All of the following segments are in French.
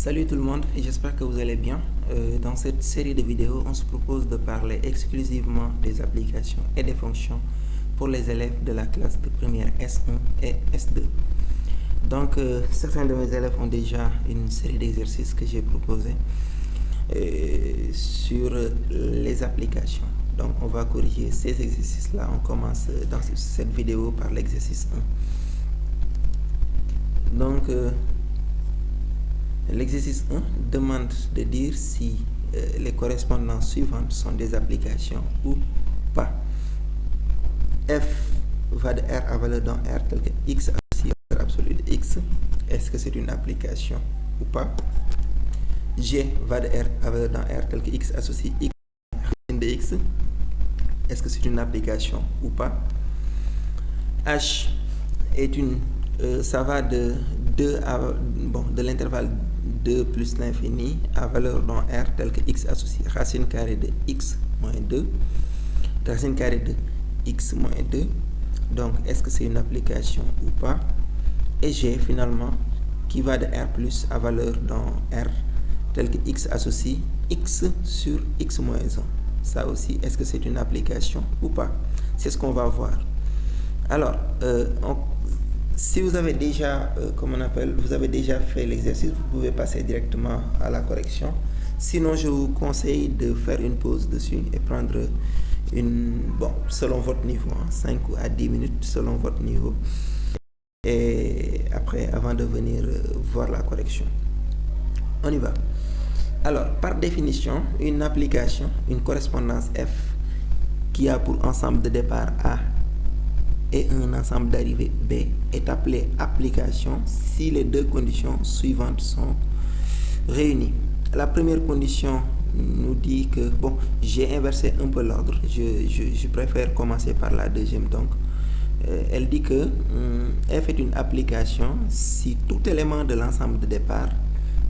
Salut tout le monde, j'espère que vous allez bien. Dans cette série de vidéos, on se propose de parler exclusivement des applications et des fonctions pour les élèves de la classe de première S1 et S2. Donc, certains de mes élèves ont déjà une série d'exercices que j'ai proposés sur les applications. Donc, on va corriger ces exercices-là. On commence dans cette vidéo par l'exercice 1. Donc, l'exercice 1 demande de dire si les correspondances suivantes sont des applications ou pas. F va de R à valeur dans R tel que X associé à valeur absolue de X. Est-ce que c'est une application ou pas? G va de R à valeur dans R tel que X associé X racine de X. Est-ce que c'est une application ou pas? H est une ça va de 2 à de l'intervalle 2 plus l'infini à valeur dans R tel que X associé racine carrée de X moins 2, racine carrée de X moins 2. Donc, est-ce que c'est une application ou pas? Et G finalement qui va de R plus à valeur dans R tel que X associé X sur X moins 1. Ça aussi, est-ce que c'est une application ou pas? C'est ce qu'on va voir. Alors, si vous avez déjà, vous avez déjà fait l'exercice, vous pouvez passer directement à la correction. Sinon, je vous conseille de faire une pause dessus et prendre selon votre niveau, 5 à 10 minutes selon votre niveau. Et après, avant de venir voir la correction. On y va. Alors, par définition, une application, une correspondance F qui a pour ensemble de départ A et un ensemble d'arrivée B est appelée application si les deux conditions suivantes sont réunies. La première condition nous dit que, j'ai inversé un peu l'ordre, je préfère commencer par la deuxième. Donc, elle dit que F est une application si tout élément de l'ensemble de départ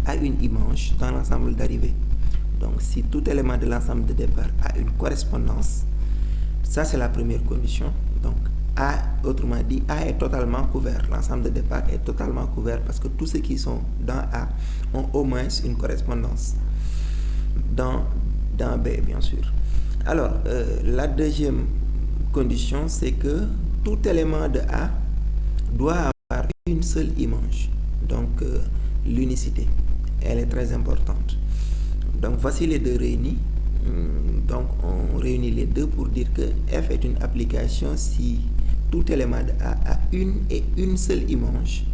a une image dans l'ensemble d'arrivée. Donc, si tout élément de l'ensemble de départ a une correspondance, ça c'est la première condition. Donc, A, autrement dit, A est totalement couvert. L'ensemble de départ est totalement couvert parce que tous ceux qui sont dans A ont au moins une correspondance dans B, bien sûr. Alors, la deuxième condition, c'est que tout élément de A doit avoir une seule image. Donc, l'unicité, elle est très importante. Donc, voici les deux réunis. Donc, on réunit les deux pour dire que F est une application si tout élément de A a une seule image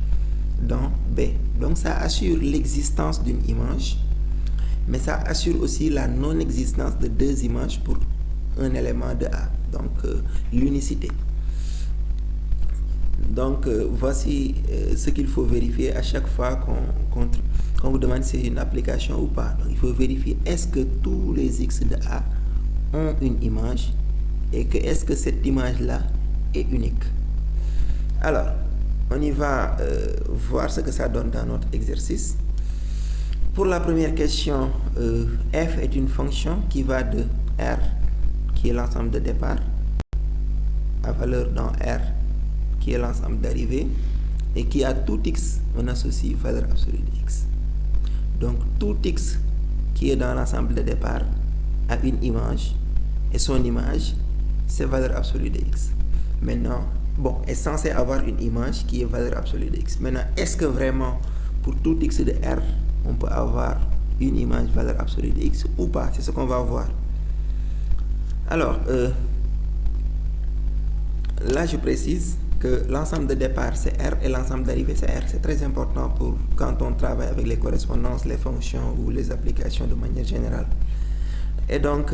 dans B. Donc, ça assure l'existence d'une image, mais ça assure aussi la non-existence de deux images pour un élément de A. Donc, l'unicité. Donc, voici ce qu'il faut vérifier à chaque fois qu'on vous demande si c'est une application ou pas. Donc, il faut vérifier est-ce que tous les X de A ont une image et que est-ce que cette image-là est unique. Alors, on y va voir ce que ça donne dans notre exercice. Pour la première question, F est une fonction qui va de R, qui est l'ensemble de départ, à valeur dans R, qui est l'ensemble d'arrivée, et qui a tout X, on associe valeur absolue de X. Donc, tout X qui est dans l'ensemble de départ a une image, et son image, c'est valeur absolue de X. Maintenant, est censé avoir une image qui est valeur absolue de X. Maintenant, est-ce que vraiment, pour tout X de R, on peut avoir une image valeur absolue de X ou pas? C'est ce qu'on va voir. Alors, là, je précise que l'ensemble de départ, c'est R, et l'ensemble d'arrivée, c'est R. C'est très important pour quand on travaille avec les correspondances, les fonctions ou les applications de manière générale. Et donc,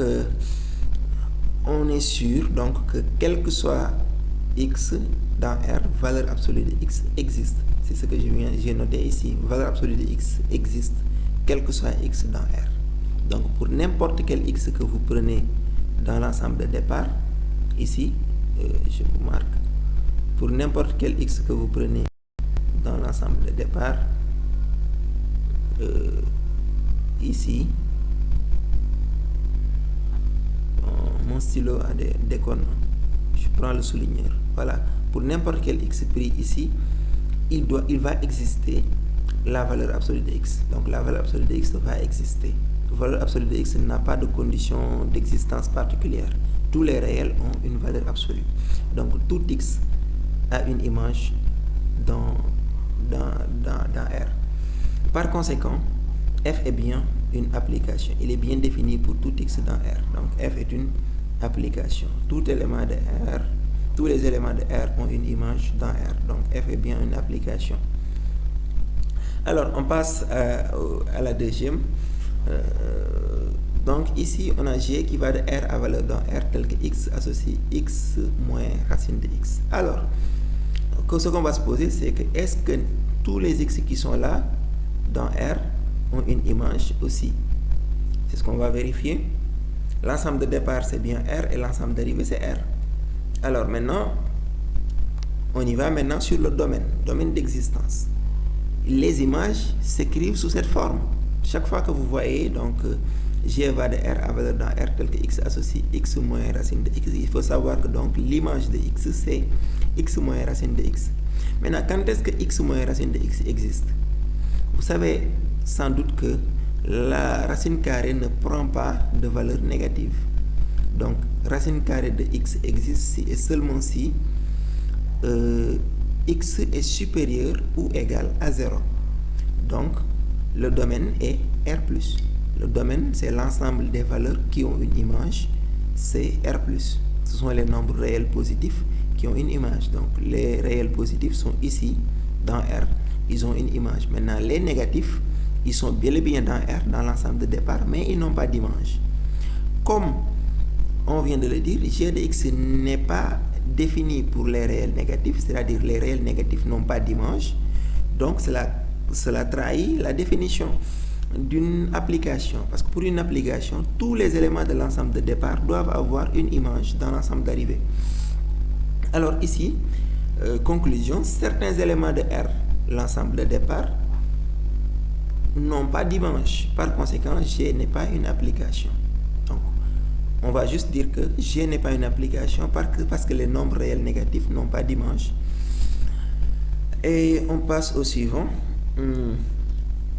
on est sûr que quel que soit X dans R, valeur absolue de X existe. C'est ce que j'ai noté ici. Valeur absolue de X existe, quel que soit X dans R. Donc, pour n'importe quel X que vous prenez dans l'ensemble de départ, ici, je vous marque, pour n'importe quel X que vous prenez dans l'ensemble de départ, ici, mon stylo a des déconnes. Je prends le souligneur. Voilà. Pour n'importe quel X pris ici, il va exister la valeur absolue de x. Donc la valeur absolue de x va exister. La valeur absolue de x n'a pas de condition d'existence particulière. Tous les réels ont une valeur absolue. Donc tout x a une image dans R. Par conséquent, f est bien une application. Il est bien défini pour tout x dans R. Donc f est une application. Tous les éléments de R ont une image dans R. Donc f est bien une application. Alors on passe à la deuxième. Donc ici on a G qui va de R à valeur dans R tel que x associe x moins racine de x. Alors ce qu'on va se poser, c'est que est-ce que tous les x qui sont là dans R ont une image aussi? C'est ce qu'on va vérifier. L'ensemble de départ c'est bien R et l'ensemble d'arrivée c'est R. Alors maintenant on y va maintenant sur le domaine d'existence. Les images s'écrivent sous cette forme. Chaque fois que vous voyez donc G va de R à valeur dans R tel que x associe x moins racine de x, il faut savoir que donc l'image de x c'est x moins racine de x. Maintenant, quand est-ce que x moins racine de x existe? Vous savez sans doute que la racine carrée ne prend pas de valeur négative. Donc racine carrée de x existe si et seulement si x est supérieur ou égal à 0. Donc le domaine est R+. Le domaine, c'est l'ensemble des valeurs qui ont une image, c'est R+. Ce sont les nombres réels positifs qui ont une image. Donc les réels positifs sont ici dans R, ils ont une image. Maintenant les négatifs, ils sont bel et bien dans R, dans l'ensemble de départ, mais ils n'ont pas d'image. Comme on vient de le dire, G de x n'est pas défini pour les réels négatifs, c'est-à-dire les réels négatifs n'ont pas d'image. Donc cela trahit la définition d'une application, parce que pour une application, tous les éléments de l'ensemble de départ doivent avoir une image dans l'ensemble d'arrivée. Alors ici, conclusion, certains éléments de R, l'ensemble de départ, n'ont pas d'image. Par conséquent, G n'est pas une application. Donc, on va juste dire que G n'est pas une application parce que les nombres réels négatifs n'ont pas d'image. Et on passe au suivant.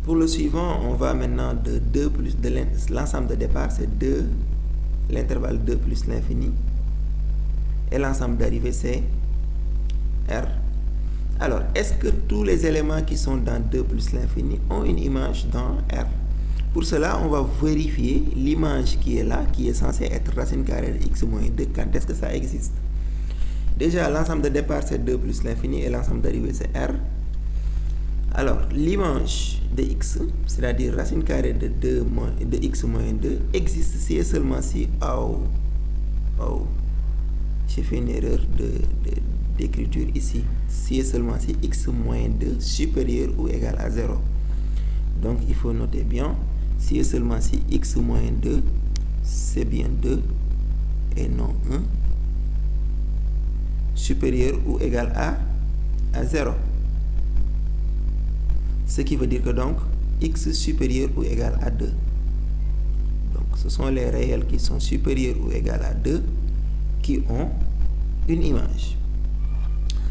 Pour le suivant, on va maintenant de 2 plus de l'ensemble de départ, c'est 2, l'intervalle 2 plus l'infini. Et l'ensemble d'arrivée, c'est R. Alors, est-ce que tous les éléments qui sont dans 2 plus l'infini ont une image dans R? Pour cela, on va vérifier l'image qui est là, qui est censée être racine carrée de x moins 2, quand est-ce que ça existe? Déjà, l'ensemble de départ, c'est 2 plus l'infini et l'ensemble d'arrivée, c'est R. Alors, l'image de x, c'est-à-dire racine carrée de x moins 2, existe si et seulement si, j'ai fait une erreur d'écriture ici, si et seulement si x moins 2 supérieur ou égal à 0. Donc, il faut noter bien, si et seulement si x moins 2, c'est bien 2 et non 1, supérieur ou égal à 0. Ce qui veut dire que donc x supérieur ou égal à 2. Donc ce sont les réels qui sont supérieurs ou égal à 2 qui ont une image.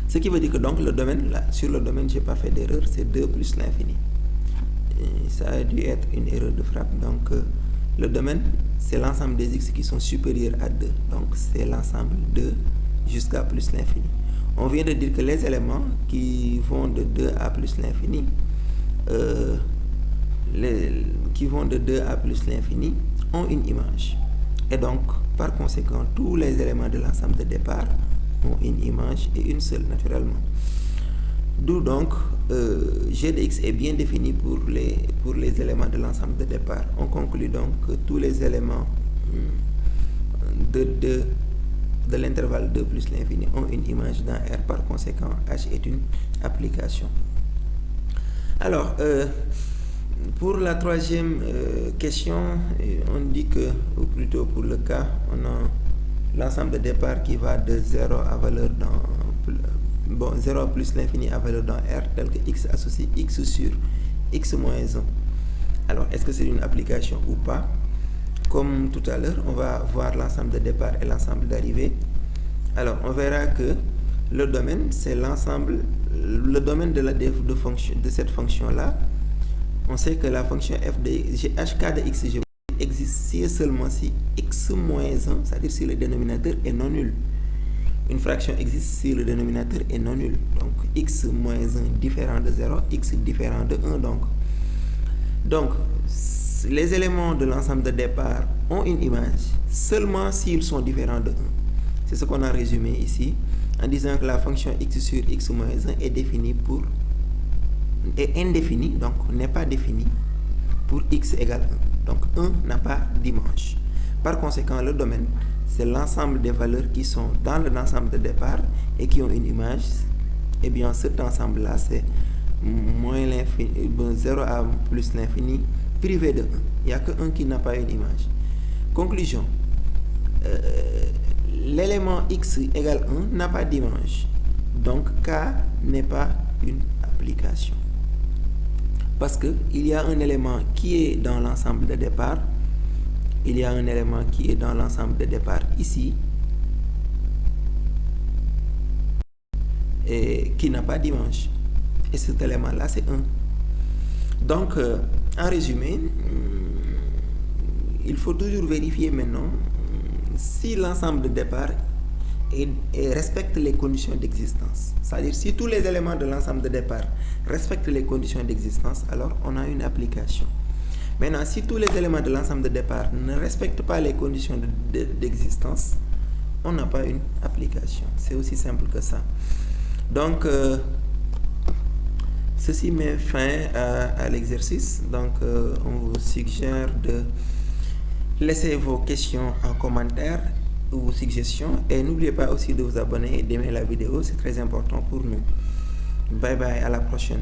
Ce qui veut dire que donc le domaine, là, sur le domaine, j'ai pas fait d'erreur, c'est 2 plus l'infini. Ça a dû être une erreur de frappe. Donc le domaine, c'est l'ensemble des x qui sont supérieurs à 2. Donc c'est l'ensemble de jusqu'à plus l'infini. On vient de dire que les éléments qui vont de 2 à plus l'infini, ont une image. Et donc, par conséquent, tous les éléments de l'ensemble de départ ont une image et une seule, naturellement. D'où donc, G de x est bien défini pour les éléments de l'ensemble de départ. On conclut donc que tous les éléments de l'intervalle 2 plus l'infini ont une image dans R. Par conséquent, H est une application. Alors, pour la troisième question, on dit que, ou plutôt pour le cas, on a l'ensemble de départ qui va de 0 à valeur dans 0 plus l'infini à valeur dans R, tel que x associe x sur x moins 1. Alors, est-ce que c'est une application ou pas? Comme tout à l'heure, on va voir l'ensemble de départ et l'ensemble d'arrivée. Alors, on verra que le domaine, c'est l'ensemble, le domaine de cette fonction-là. On sait que la fonction f de hk de x existe si et seulement si x moins 1, c'est-à-dire si le dénominateur est non nul. Une fraction existe si le dénominateur est non nul. Donc x moins 1 différent de 0, x différent de 1 donc les éléments de l'ensemble de départ ont une image seulement s'ils sont différents de 1. C'est ce qu'on a résumé ici en disant que la fonction x sur x moins 1 est indéfinie, donc n'est pas définie pour x égale 1. Donc 1 n'a pas d'image. Par conséquent, le domaine, c'est l'ensemble des valeurs qui sont dans l'ensemble de départ et qui ont une image. Et bien cet ensemble-là, c'est moins l'infini, 0 à plus l'infini, privé de 1. Il n'y a que 1 qui n'a pas une image. Conclusion. L'élément x égale 1 n'a pas d'image. Donc K n'est pas une application. Parce qu'il y a un élément qui est dans l'ensemble de départ. Il y a un élément qui est dans l'ensemble de départ ici. Et qui n'a pas d'image. Et cet élément-là, c'est 1. Donc, en résumé, il faut toujours vérifier maintenant si l'ensemble de départ respecte les conditions d'existence. C'est-à-dire, si tous les éléments de l'ensemble de départ respectent les conditions d'existence, alors on a une application. Maintenant, si tous les éléments de l'ensemble de départ ne respectent pas les conditions d'existence, on n'a pas une application. C'est aussi simple que ça. Donc, ceci met fin à l'exercice. Donc, on vous suggère de laisser vos questions en commentaire ou suggestions. Et n'oubliez pas aussi de vous abonner et d'aimer la vidéo. C'est très important pour nous. Bye bye, à la prochaine.